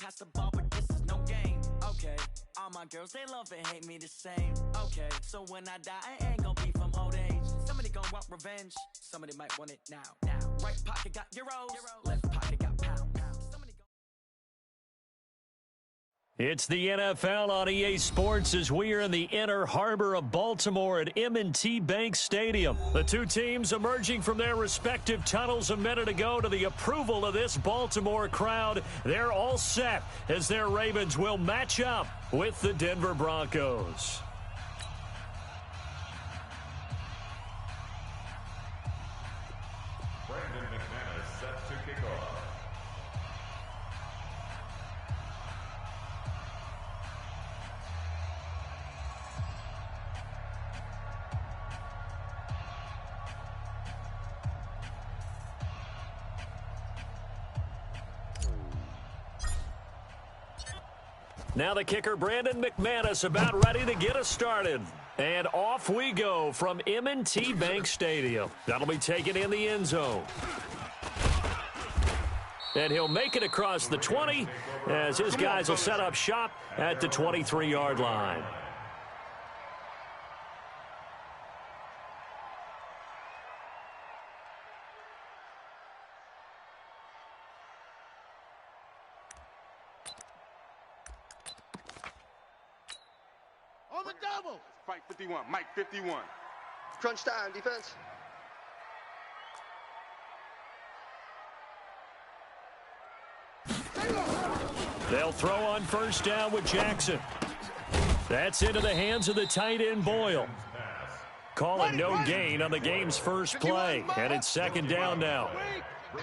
pass the ball, but this is no game. Okay, all my girls, they love and hate me the same. Okay, so when I die, I ain't gonna be from old age. Somebody gonna want revenge, somebody might want it now. Right pocket got euros, left pocket got pound. It's the NFL on EA Sports as we are in the inner harbor of Baltimore at M&T Bank Stadium. The two teams emerging from their respective tunnels a minute ago to the approval of this Baltimore crowd. They're all set as their Ravens will match up with the Denver Broncos. Set to kick off. Now the kicker, Brandon McManus, about ready to get us started. And off we go from M&T Bank Stadium. That'll be taken in the end zone. And he'll make it across the 20 as his guys will set up shop at the 23-yard line. On the double. Fight 51, Mike 51. Crunch time, defense. They'll throw on first down with Jackson. That's into the hands of the tight end Boyle. Calling no gain on the game's first play. And it's second down now.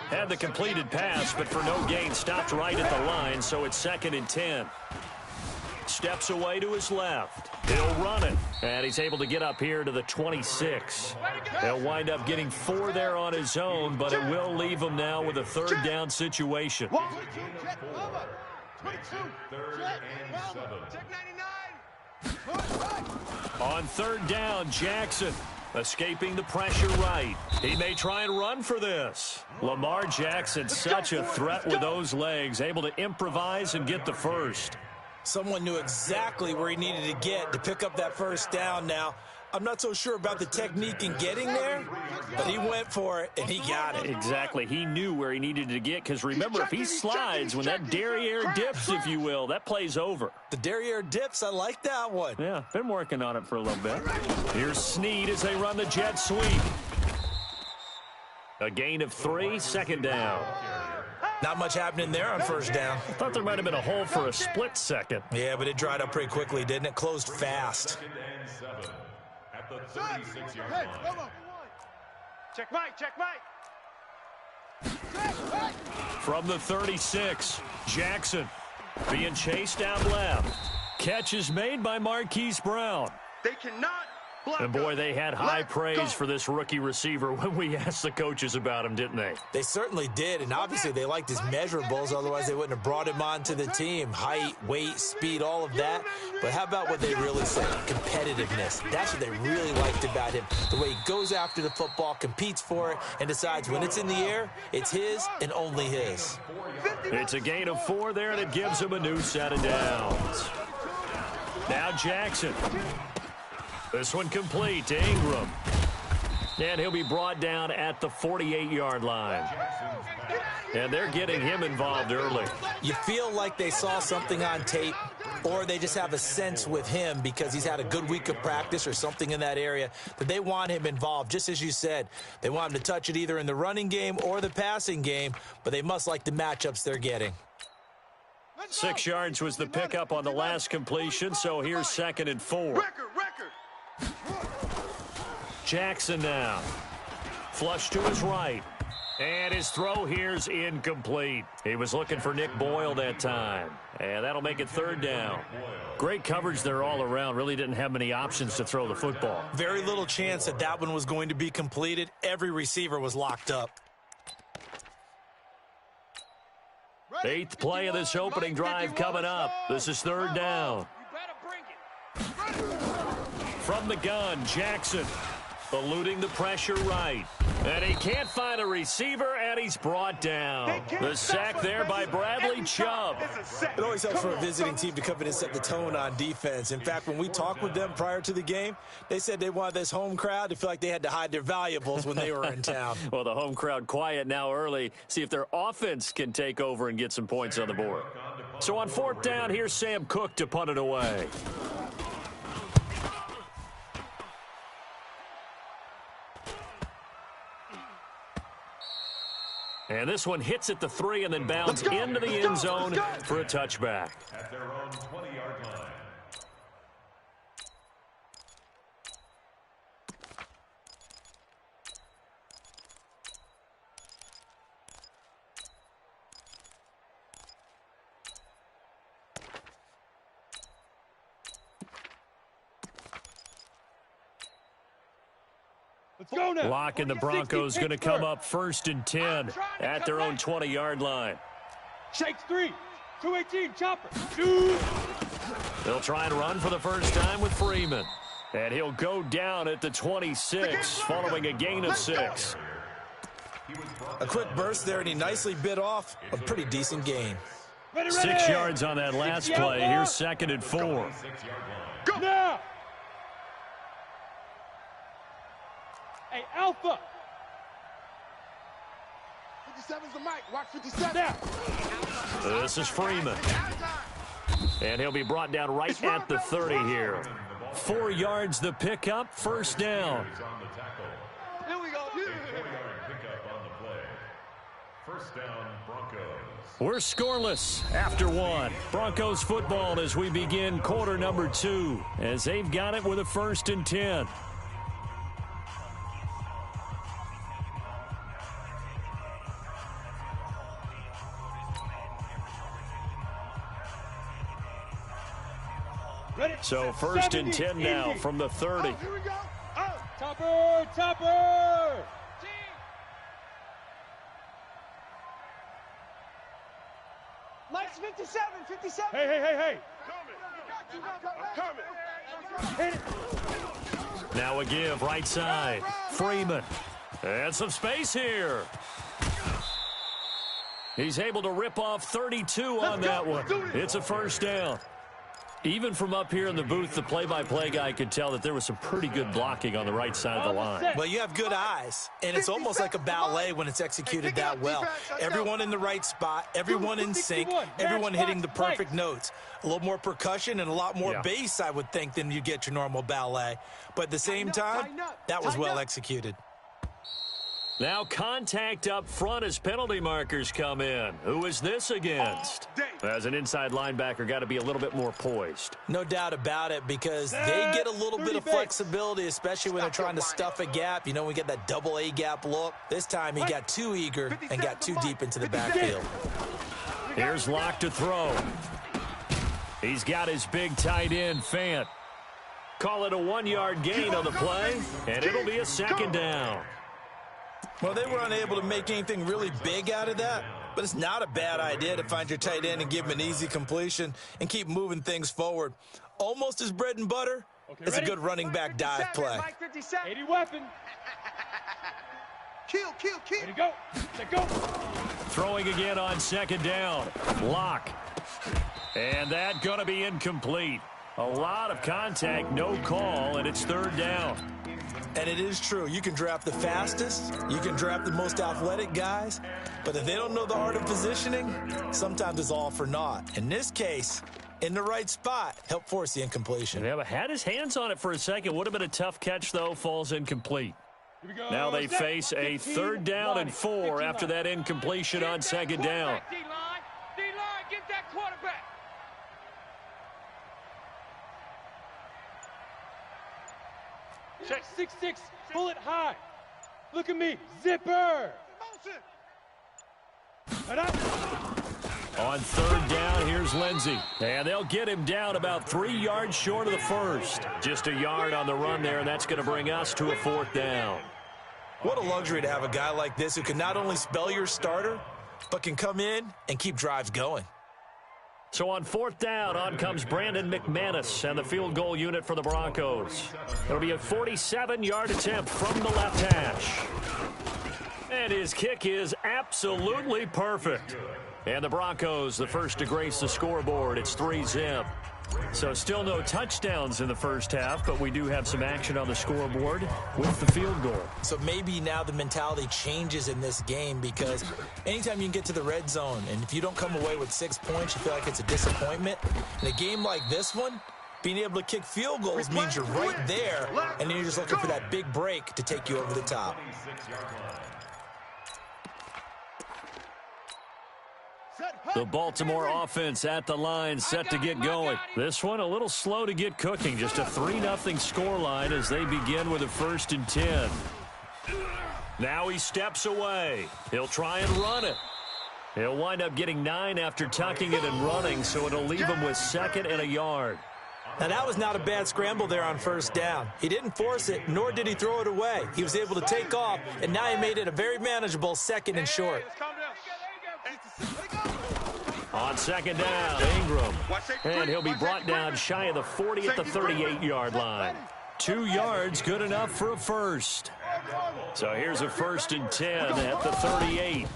Had the completed pass, but for no gain, stopped right at the line, so it's 2nd and 10. Steps away to his left. He'll run it, and he's able to get up here to the 26. He'll wind up getting 4 there on his own, but it will leave him now with a third down situation. 3rd and 7. On third down, Jackson escaping the pressure right. He may try and run for this. Lamar Jackson, such a threat with those legs, able to improvise and get the first. Someone knew exactly where he needed to get to pick up that first down. Now, I'm not so sure about the technique in getting there, but he went for it, and he got it. Exactly. He knew where he needed to get, because remember, if he slides, when that derriere dips, if you will, that play's over. The derriere dips, I like that one. Yeah, been working on it for a little bit. Here's Snead as they run the jet sweep. A gain of 3, second down. Not much happening there on first down. I thought there might have been a hole for a split second. Yeah, but it dried up pretty quickly, didn't it? Closed fast. 2nd and 7 at the 36-yard line. Check Mike. From the 36, Jackson being chased out left. Catch is made by Marquise Brown. They cannot block. And boy, they had high praise for this rookie receiver when we asked the coaches about him, didn't they? They certainly did, and obviously they liked his measurables, otherwise they wouldn't have brought him onto the team. Height, weight, speed, all of that. But how about what they really said? Competitiveness. That's what they really liked about him. The way he goes after the football, competes for it, and decides when it's in the air, it's his and only his. It's a gain of 4 there, and it gives him a new set of downs. Now Jackson. This one complete to Ingram. And he'll be brought down at the 48-yard line. And they're getting him involved early. You feel like they saw something on tape, or they just have a sense with him because he's had a good week of practice or something in that area that they want him involved. Just as you said, they want him to touch it either in the running game or the passing game, but they must like the matchups they're getting. 6 yards was the pickup on the last completion, so here's 2nd and 4. Jackson now. Flush to his right. And his throw here's incomplete. He was looking for Nick Boyle that time. And that'll make it 3rd down. Great coverage there all around. Really didn't have many options to throw the football. Very little chance that that one was going to be completed. Every receiver was locked up. 8th play of this opening drive coming up. This is 3rd down. From the gun, Jackson eluding the pressure right. And he can't find a receiver, and he's brought down. The sack there by Bradley Chubb. It always helps for a visiting team to come in and set the tone on defense. In fact, when we talked with them prior to the game, they said they wanted this home crowd to feel like they had to hide their valuables when they were in town. Well, the home crowd quiet now early. See if their offense can take over and get some points on the board. So on 4th down, here's Sam Cook to punt it away. And this one hits at the 3 and then bounds into the end zone for a touchback. At their own 20-yard line. Let's go now. Lock and the Broncos going to come up 1st and 10 at their own 20-yard line. Shakes 3. 218, chopper. Shoot. They'll try and run for the first time with Freeman. And he'll go down at the 26 following a gain of 6. A quick burst there, and he nicely bit off a pretty decent gain. 6 yards on that last play. Here's 2nd and 4. Go now. Hey, Alpha. 57's the mic. Watch 57. Now. This is Freeman. And he'll be brought down right at the 30 here. 4 yards the pickup, 1st down. Here we go. 4-yard pickup on the play. 1st down, Broncos. We're scoreless after 1. Broncos football as we begin quarter number 2, as they've got it with a 1st and 10. So 1st and 10 now from the 30. Here we go. Topper, topper. Mike's 57, 57. Hey. Coming. Hit it. Now a give right side. Freeman. And some space here. He's able to rip off 32 on that one. It's a 1st down. Even from up here in the booth, the play-by-play guy could tell that there was some pretty good blocking on the right side of the line. Well, you have good eyes, and it's almost like a ballet when it's executed that well. Everyone in the right spot, everyone in sync, everyone hitting the perfect notes. A little more percussion and a lot more bass, I would think, than you get your normal ballet. But at the same time, that was well executed. Now contact up front as penalty markers come in. Who is this against? As an inside linebacker, got to be a little bit more poised. No doubt about it, because they get a little bit of flexibility, especially when they're trying to stuff a gap. You know, we get that double A gap look. This time he got too eager and got too deep into the backfield. Here's Locke to throw. He's got his big tight end, Fant. Call it a 1-yard gain on the play, and it'll be a 2nd down. Well, they were unable to make anything really big out of that, but it's not a bad idea to find your tight end and give him an easy completion and keep moving things forward. Almost as bread and butter as a good running back dive play. 80 weapon. Kill. Ready to go. Let go. Throwing again on 2nd down. Locke. And that going to be incomplete. A lot of contact, no call, and it's 3rd down. And it is true. You can draft the fastest. You can draft the most athletic guys. But if they don't know the art of positioning, sometimes it's all for naught. In this case, in the right spot, helped force the incompletion. Yeah, but had his hands on it for a second. Would have been a tough catch, though. Falls incomplete. Now they face a 3rd down and 4 after that incompletion on 2nd down. D-line, get that quarterback. Check 6'6", pull it high. Look at me, zipper. On 3rd down, here's Lindsey. And they'll get him down about 3 yards short of the 1st. Just a yard on the run there, and that's going to bring us to a 4th down. What a luxury to have a guy like this who can not only spell your starter, but can come in and keep drives going. So on 4th down, on comes Brandon McManus and the field goal unit for the Broncos. It'll be a 47-yard attempt from the left hash. And his kick is absolutely perfect. And the Broncos, the first to grace the scoreboard. It's 3-zip. So still no touchdowns in the first half, but we do have some action on the scoreboard with the field goal. So maybe now the mentality changes in this game, because anytime you can get to the red zone, and if you don't come away with 6 points, you feel like it's a disappointment. In a game like this one, being able to kick field goals means you're right there, and then you're just looking for that big break to take you over the top. The Baltimore offense at the line, set to get going. This one a little slow to get cooking. Just a 3-0 scoreline as they begin with a 1st and 10. Now he steps away. He'll try and run it. He'll wind up getting 9 after tucking it and running, so it'll leave him with 2nd and a yard. Now, that was not a bad scramble there on 1st down. He didn't force it, nor did he throw it away. He was able to take off, and now he made it a very manageable 2nd and short. On 2nd down, Ingram. And he'll be brought down shy of the 40 at the 38-yard line. 2 yards, good enough for a first. So here's a 1st and 10 at the 38.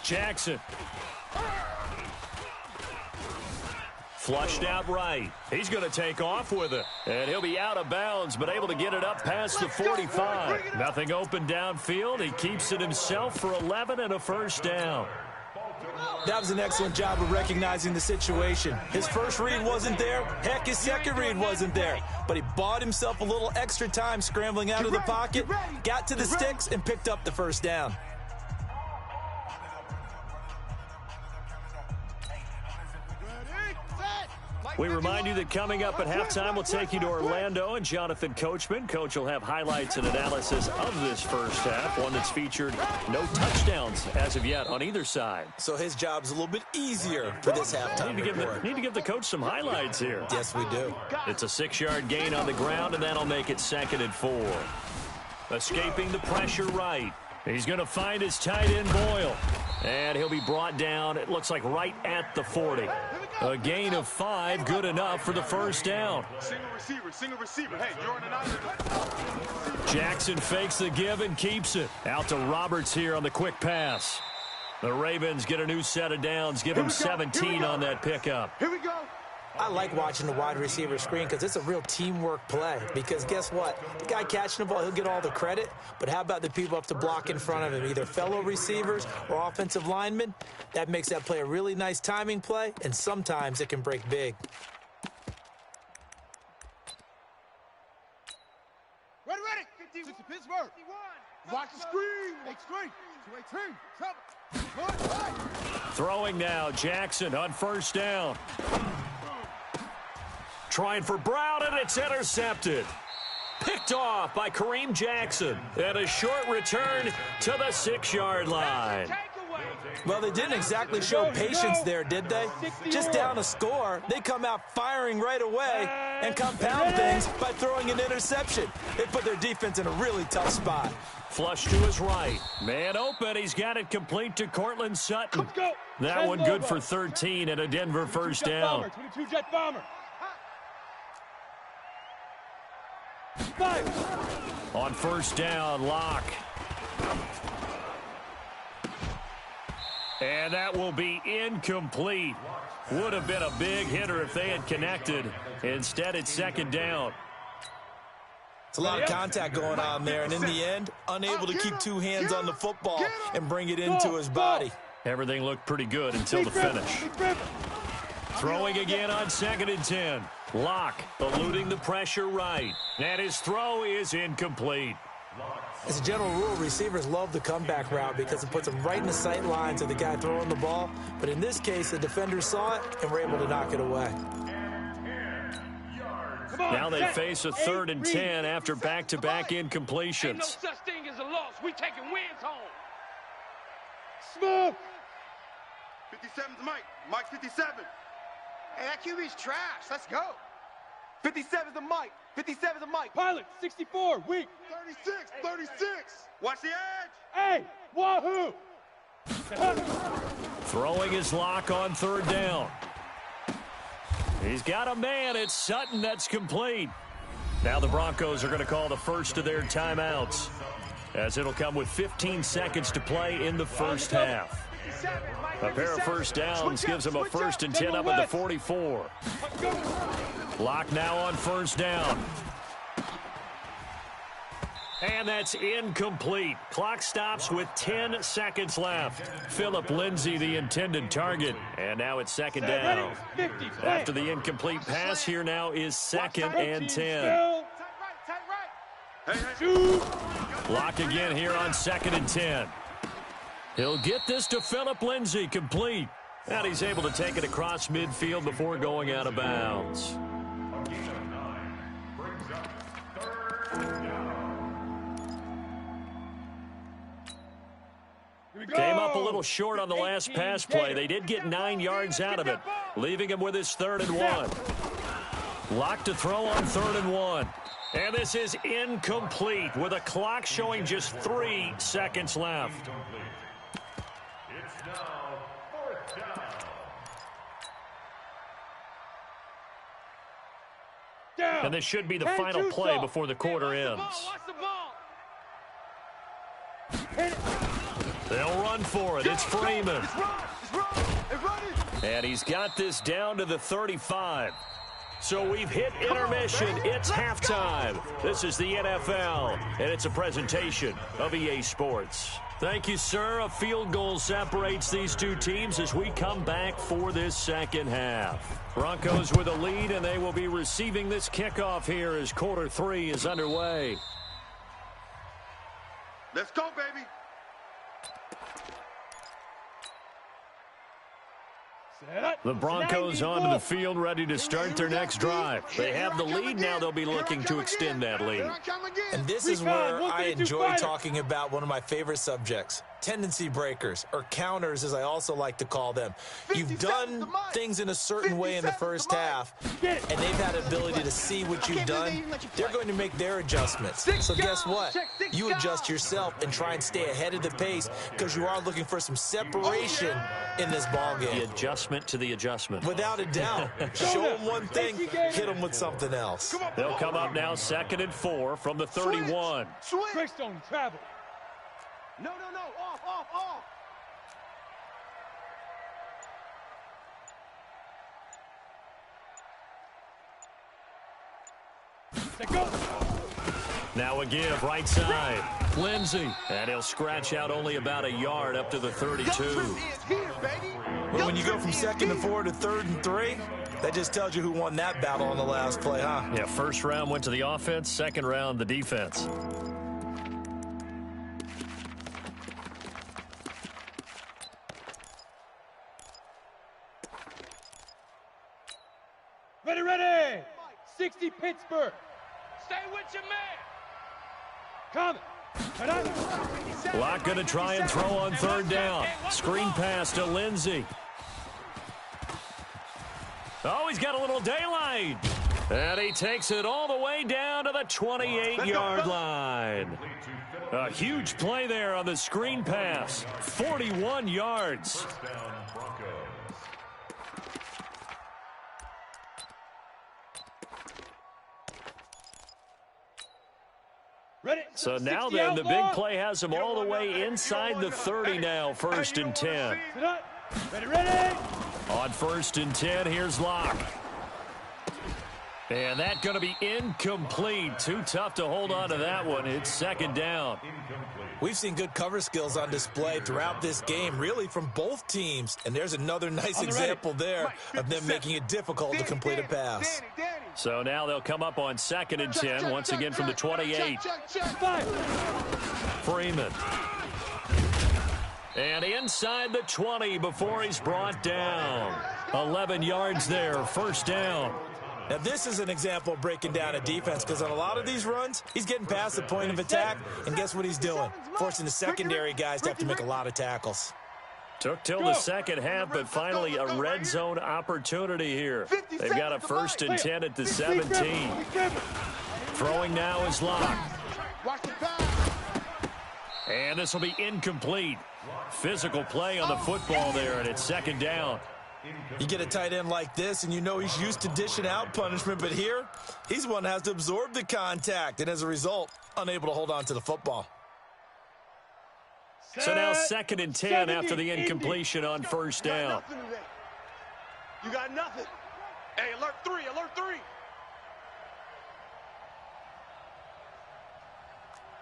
Jackson. Flushed out right. He's going to take off with it. And he'll be out of bounds, but able to get it up past the 45. Nothing open downfield. He keeps it himself for 11 and a 1st down. That was an excellent job of recognizing the situation. His first read wasn't there. Heck, his second read wasn't there. But he bought himself a little extra time scrambling out of the pocket, got to the sticks, and picked up the 1st down. We remind you that coming up at halftime, we'll take you to Orlando and Jonathan Coachman. Coach will have highlights and analysis of this first half, one that's featured no touchdowns as of yet on either side. So his job's a little bit easier for this halftime report. Need to give the coach some highlights here. Yes, we do. It's a 6-yard gain on the ground, and that'll make it 2nd and 4. Escaping the pressure right. He's going to find his tight end, Boyle. And he'll be brought down, it looks like right at the 40. A gain of 5, good enough for the 1st down. Single receiver. Hey, you're on an island. Jackson fakes the give and keeps it. Out to Roberts here on the quick pass. The Ravens get a new set of downs, give him 17 on that pickup. Here we go. I like watching the wide receiver screen because it's a real teamwork play. Because guess what? The guy catching the ball, he'll get all the credit. But how about the people up to block in front of him, either fellow receivers or offensive linemen? That makes that play a really nice timing play, and sometimes it can break big. Ready. 50 to Pittsburgh. Watch the screen. Make screen. 218. Throwing now, Jackson on 1st down. Trying for Brown, and it's intercepted. Picked off by Kareem Jackson. And a short return to the 6-yard line. Well, they didn't exactly show patience there, did they? Just down a score, they come out firing right away and compound things by throwing an interception. They put their defense in a really tough spot. Flush to his right. Man open. He's got it complete to Cortland Sutton. That one good for 13 and a Denver 1st down. 22 Jet Bomber. On 1st down, Locke. And that will be incomplete. Would have been a big hitter if they had connected. Instead, it's 2nd down. It's a lot of contact going on there, and in the end, unable to keep 2 hands on the football and bring it into his body. Everything looked pretty good until the finish. Throwing again on 2nd and 10. Locke eluding the pressure right. And his throw is incomplete. As a general rule, receivers love the comeback route because it puts them right in the sight lines of the guy throwing the ball. But in this case, the defender saw it and were able to knock it away. Now they face a 3rd and 10 after back-to-back incompletions. Ain't no such thing as a loss. We taking wins home. Smooth. 57's Mike. Mike 57. Hey, that QB's trash. Let's go. 57's the Mike. 57's the Mike. Pilot, 64, weak. 36. Watch the edge. Hey, wahoo. Throwing his Lock on 3rd down. He's got a man. It's Sutton. That's complete. Now the Broncos are going to call the first of their timeouts. as it'll come with 15 seconds to play in the first half. A pair of first downs gives them a 1st and 10 up at the 44. Lock now on first down. And that's incomplete. Clock stops with 10 seconds left. Philip Lindsay, the intended target. And now it's second down. After the incomplete pass, here now is 2nd and 10. Lock again here on 2nd and 10. He'll get this to Philip Lindsay, complete. And he's able to take it across midfield before going out of bounds. Came up a little short on the last pass play. They did get 9 yards out of it, leaving him with his 3rd and 1. Lock to throw on 3rd and 1. And this is incomplete with a clock showing just 3 seconds left. It's now 4th down. And this should be the final play before the quarter ends. They'll run for it. It's Freeman. And he's got this down to the 35. So we've hit intermission. It's halftime. This is the NFL, and it's a presentation of EA Sports. Thank you, sir. A field goal separates these two teams as we come back for this second half. Broncos with a lead, and they will be receiving this kickoff here as quarter 3 is underway. Let's go, baby. The Broncos onto the field, ready to start their next drive. They have the lead. Now they'll be looking to extend that lead. And this is where I enjoy talking about one of my favorite subjects, tendency breakers, or counters as I also like to call them. You've done things in a certain way in the first half, and they've had the ability to see what you've done. They're going to make their adjustments. So guess what? You adjust yourself and try and stay ahead of the pace because you are looking for some separation in this ballgame. The adjustment to the adjustment. Without a doubt. Show them one thing, hit them with something else. They'll come up now 2nd and 4 from the 31. Tricks don't travel. No. Off. Now a give, right side. Lindsay. And he'll scratch out only about a yard up to the 32. Well, when you go from 2nd and 4 to 3rd and 3, that just tells you who won that battle on the last play, huh? Yeah, first round went to the offense, second round the defense. Ready. 60 Pittsburgh. Stay with your man. Come. Lock going to try and throw on 3rd down. Screen pass to Lindsay. Oh, he's got a little daylight. And he takes it all the way down to the 28-yard line. A huge play there on the screen pass. 41 yards. First down, Broncos. Ready. So now then, the big play has him all the way inside the 30 now, 1st and 10. Ready. On 1st and 10, here's Locke. And that's going to be incomplete. Too tough to hold on to that one. It's 2nd down. We've seen good cover skills on display throughout this game, really from both teams. And there's another nice example there of them making it difficult to complete a pass. So now they'll come up on 2nd and 10, once again from the 28. Freeman. And inside the 20 before he's brought down. 11 yards there, 1st down. Now, this is an example of breaking down a defense because on a lot of these runs, he's getting past the point of attack, and guess what he's doing? Forcing the secondary guys to have to make a lot of tackles. Took till the second half, but finally a red zone opportunity here. They've got a 1st and 10 at the 17. Throwing now is Locke. And this will be incomplete. Physical play on the football there, and it's 2nd down. You get a tight end like this, and you know he's used to dishing out punishment, but here, he's one that has to absorb the contact, and as a result, unable to hold on to the football. So now 2nd and 10 after the incompletion on first down. You got nothing. Hey, alert 3, alert 3.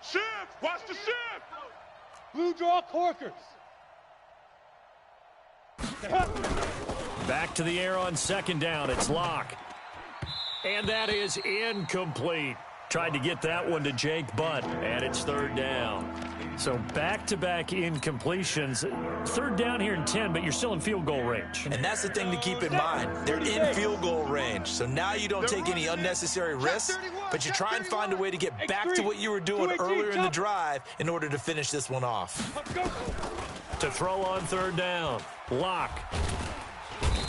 Shift, watch the shift. Blue draw corkers. Back to the air on 2nd down. It's Locke. And that is incomplete. Tried to get that one to Jake Butt, and it's 3rd down. So back-to-back incompletions. 3rd down here in 10, but you're still in field goal range. And that's the thing to keep in mind. They're in field goal range. So now you don't take any unnecessary risks, but you try and find a way to get back to what you were doing earlier in the drive in order to finish this one off. To throw on 3rd down, Locke.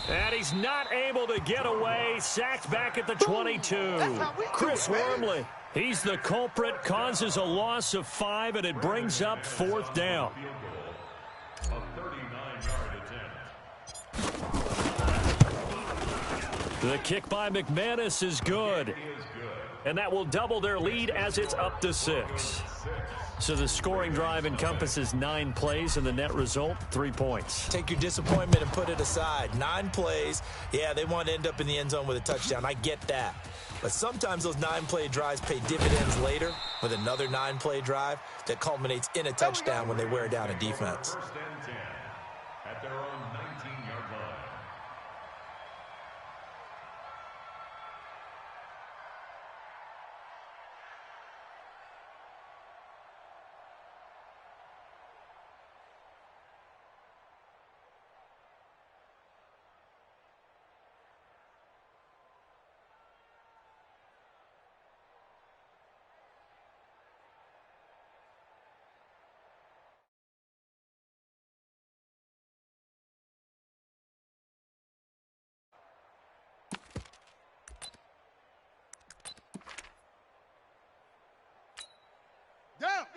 And he's not able to get away. Sacked back at the 22. Chris Wormley, he's the culprit, causes a loss of 5, and it brings up 4th down. The kick by McManus is good. And that will double their lead as it's up to 6. So the scoring drive encompasses 9 plays, and the net result, 3 points. Take your disappointment and put it aside. 9 plays. Yeah, they want to end up in the end zone with a touchdown. I get that. But sometimes those 9-play drives pay dividends later with another 9-play drive that culminates in a touchdown when they wear down a defense. 1st and 10 at their own 19-yard line.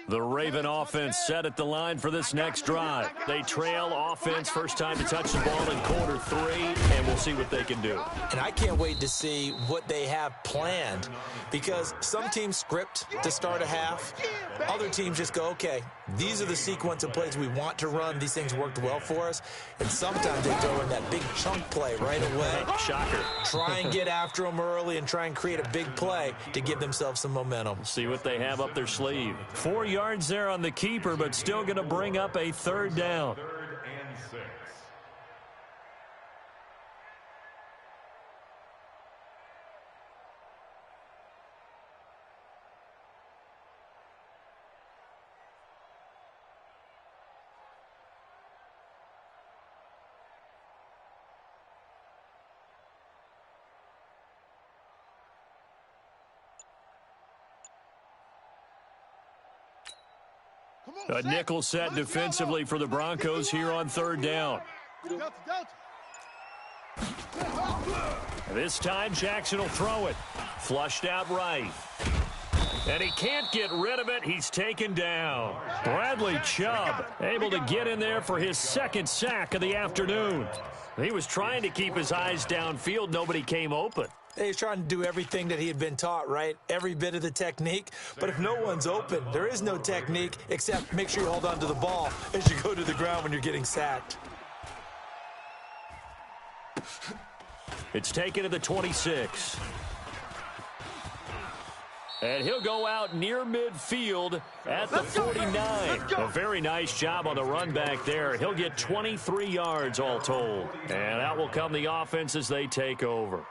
The Raven offense set at the line for this next drive. They trail offense, first time to touch the ball in quarter 3, and we'll see what they can do. And I can't wait to see what they have planned, because some teams script to start a half. Other teams just go, okay, these are the sequence of plays we want to run. These things worked well for us. And sometimes they throw in that big chunk play right away. Shocker. Try and get after them early and try and create a big play to give themselves some momentum. See what they have up their sleeve. 4 yards there on the keeper, but still going to bring up a 3rd down. 3rd and 6. A nickel set defensively for the Broncos here on 3rd down. This time Jackson will throw it. Flushed out right. And he can't get rid of it. He's taken down. Bradley Chubb able to get in there for his 2nd sack of the afternoon. He was trying to keep his eyes downfield. Nobody came open. He's trying to do everything that he had been taught, right? Every bit of the technique. But if no one's open, there is no technique except make sure you hold on to the ball as you go to the ground when you're getting sacked. It's taken to the 26. And he'll go out near midfield at the 49. A very nice job on the run back there. He'll get 23 yards all told. And out will come the offense as they take over.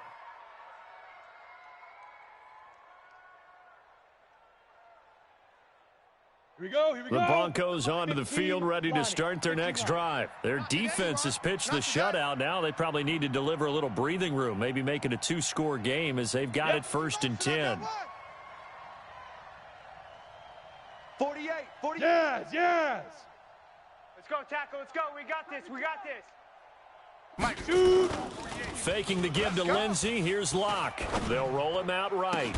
Here we go. The Broncos onto the field, ready to start their next drive. Their defense has pitched the shutout. Now they probably need to deliver a little breathing room, maybe make it a 2-score game as they've got it 1st and 10. 48, 48. Yes. Let's go, tackle. Let's go. We got this. We got this. Mike, shoot. Faking the give to Lindsey. Here's Locke. They'll roll him out right.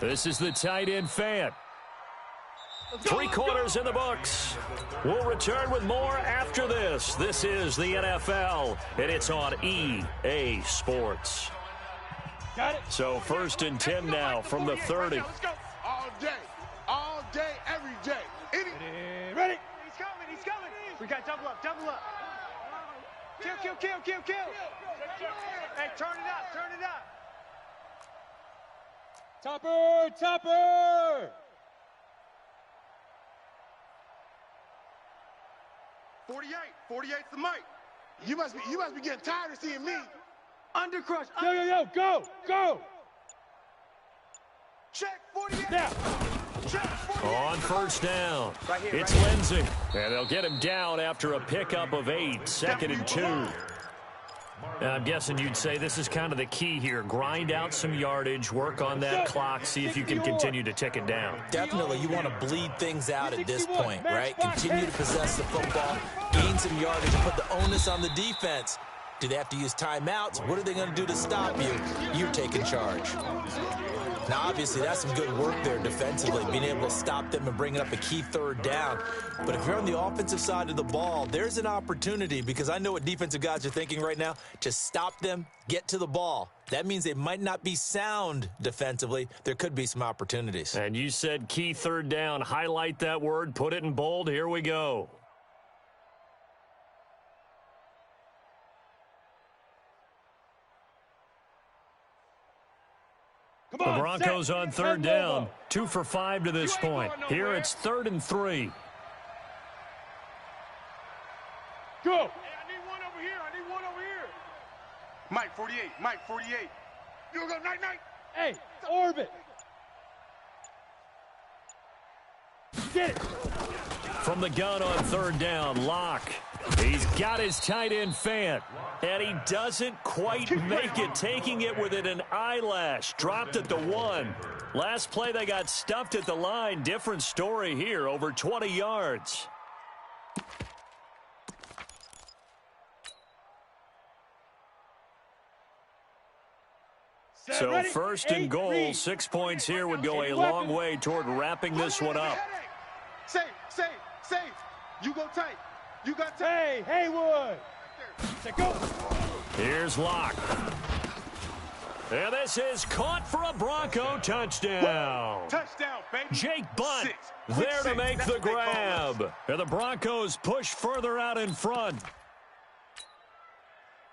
This is the tight end Fant. 3 quarters in the books. We'll return with more after this. This is the NFL, and it's on EA Sports. Got it. So 1st and 10 now from the 30. Let's go. All day, every day. Ready. He's coming. He's coming. up, double up. Kill. Hey, turn it up. Topper! 48's the mic. You must be getting tired of seeing me. Undercrush. Yo, go! Check 48. Now. Check 48. On first down, it's Lindsey. And they'll get him down after a pickup of 8, 2nd and 2. And I'm guessing you'd say this is kind of the key here. Grind out some yardage, work on that clock, see if you can continue to tick it down. Definitely, you want to bleed things out at this point, right? Continue to possess the football, gain some yardage, and put the onus on the defense. Do they have to use timeouts? What are they going to do to stop you? You're taking charge. Now, obviously, that's some good work there defensively, being able to stop them and bringing up a key 3rd down. But if you're on the offensive side of the ball, there's an opportunity, because I know what defensive guys are thinking right now, to stop them, get to the ball. That means they might not be sound defensively. There could be some opportunities. And you said key 3rd down. Highlight that word, put it in bold. Here we go. The Broncos on 3rd down, 2 for 5 to this point. Here it's 3rd and 3. Go! Hey, I need one over here. Mike 48. You gonna go night. Hey, orbit! Get it! From the gun on 3rd down, Locke. He's got his tight end Fant, and he doesn't quite make it, taking it within an eyelash. Dropped at the 1. Last play, they got stuffed at the line. Different story here, over 20 yards. So 1st and goal, 6 points here would go a long way toward wrapping this one up. Safe. You go tight. You got tight. Hey, Haywood! Say go! Here's Locke. And this is caught for a Bronco touchdown. Touchdown, baby. Jake Butt there to make the grab. And the Broncos push further out in front.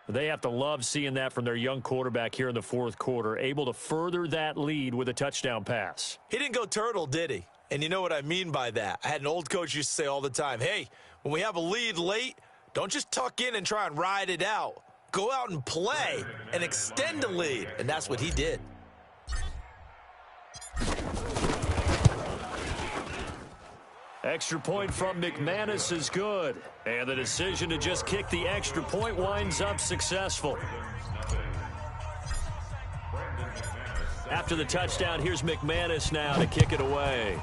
They have to love seeing that from their young quarterback here in the 4th quarter, able to further that lead with a touchdown pass. He didn't go turtle, did he? And you know what I mean by that. I had an old coach used to say all the time, hey, when we have a lead late, don't just tuck in and try and ride it out. Go out and play and extend the lead. And that's what he did. Extra point from McManus is good. And the decision to just kick the extra point winds up successful. After the touchdown, here's McManus now to kick it away.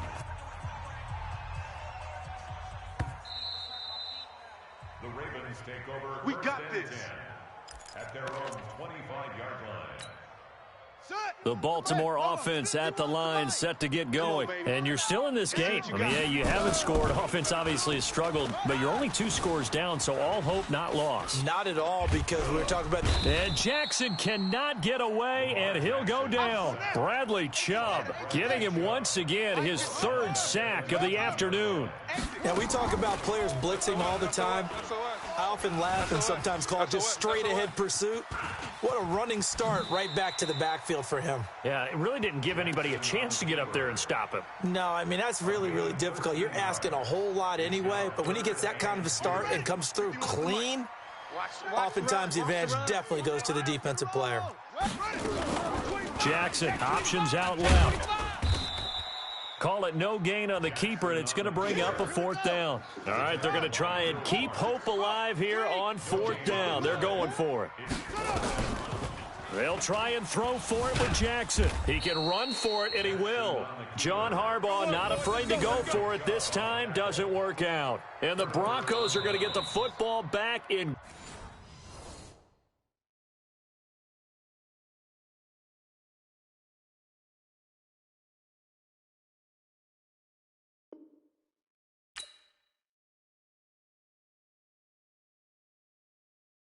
The Ravens take over. We got this. At their own 25-yard line. The Baltimore offense at the line, set to get going. And you're still in this game. I mean, yeah, you haven't scored. Offense obviously has struggled, but you're only 2 scores down, so all hope not lost. Not at all, because we were talking about... And Jackson cannot get away, and he'll go down. Bradley Chubb getting him once again his 3rd sack of the afternoon. Now, we talk about players blitzing all the time. I often laugh and sometimes call it just straight-ahead pursuit. What a running start right back to the backfield for him. Yeah, it really didn't give anybody a chance to get up there and stop him. No, I mean, that's really, really difficult. You're asking a whole lot anyway, but when he gets that kind of a start and comes through clean, oftentimes the advantage definitely goes to the defensive player. Jackson, options out left. Call it no gain on the keeper, and it's going to bring up a 4th down. All right, they're going to try and keep hope alive here on 4th down. They're going for it. They'll try and throw for it with Jackson. He can run for it, and he will. John Harbaugh not afraid to go for it this time. Doesn't work out. And the Broncos are going to get the football back in.